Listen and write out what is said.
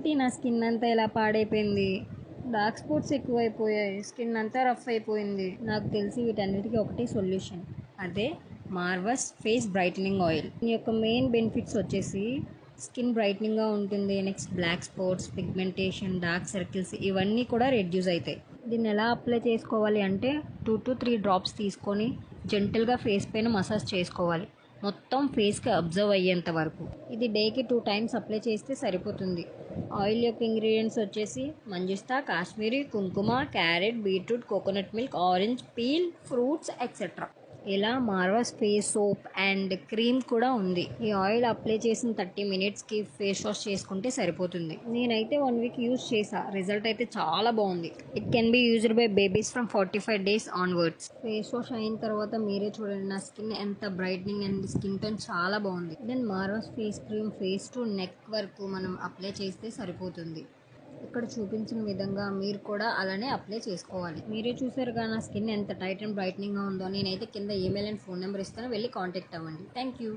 ఏంటి నా స్కిన్ అంతా ఇలా పాడైపోయింది, డార్క్ స్పాట్స్ ఎక్కువైపోయాయి, స్కిన్ అంతా రఫ్ అయిపోయింది. నాకు తెలిసి వీటన్నిటికీ ఒకటే సొల్యూషన్, అదే మార్వస్ ఫేస్ బ్రైటనింగ్ ఆయిల్. దీని యొక్క మెయిన్ బెనిఫిట్స్ వచ్చేసి స్కిన్ బ్రైట్నింగ్గా ఉంటుంది. Next black spots, pigmentation, dark circles ఇవన్నీ కూడా రెడ్యూస్ అవుతాయి. దీన్ని ఎలా అప్లై చేసుకోవాలి అంటే 2 to 3 డ్రాప్స్ తీసుకొని జెంటల్గా ఫేస్ పైన మసాజ్ చేసుకోవాలి, మొత్తం ఫేస్కి అబ్జర్వ్ అయ్యేంత వరకు. ఇది డేకి 2 times అప్లై చేస్తే సరిపోతుంది. ఆయిల్ యొక్క ఇంగ్రీడియంట్స్ వచ్చేసి మంజిస్తా, కాశ్మీరీ, కుంకుమ, carrot, beetroot, coconut milk, orange peel, fruits etcetera. ఇలా మార్వస్ ఫేస్ సోప్ అండ్ క్రీమ్ కూడా ఉంది. ఈ ఆయిల్ అప్లై చేసిన 30 minutesకి ఫేస్ వాష్ చేసుకుంటే సరిపోతుంది. నేనైతే 1 week యూజ్ చేసా, రిజల్ట్ అయితే చాలా బాగుంది. It can be used by babies from 45 days onwards. Face wash అయిన తర్వాత మీరే చూడండి నా స్కిన్ ఎంత బ్రైట్నింగ్ అండ్ స్కిన్ టోన్ చాలా బాగుంది. Then Marvus face cream face to neck వరకు మనం అప్లై చేస్తే సరిపోతుంది. ఇక్కడ చూపించిన విధంగా మీరు కూడా అలానే అప్లై చేసుకోవాలి. మీరే చూసారుగా నా స్కిన్ ఎంత టైట్ అండ్ బ్రైట్నింగ్గా ఉందో. నేనైతే కింద ఈమెయిల్ అండ్ ఫోన్ నెంబర్ ఇస్తాను, వెళ్ళి కాంటాక్ట్ అవ్వండి. Thank you.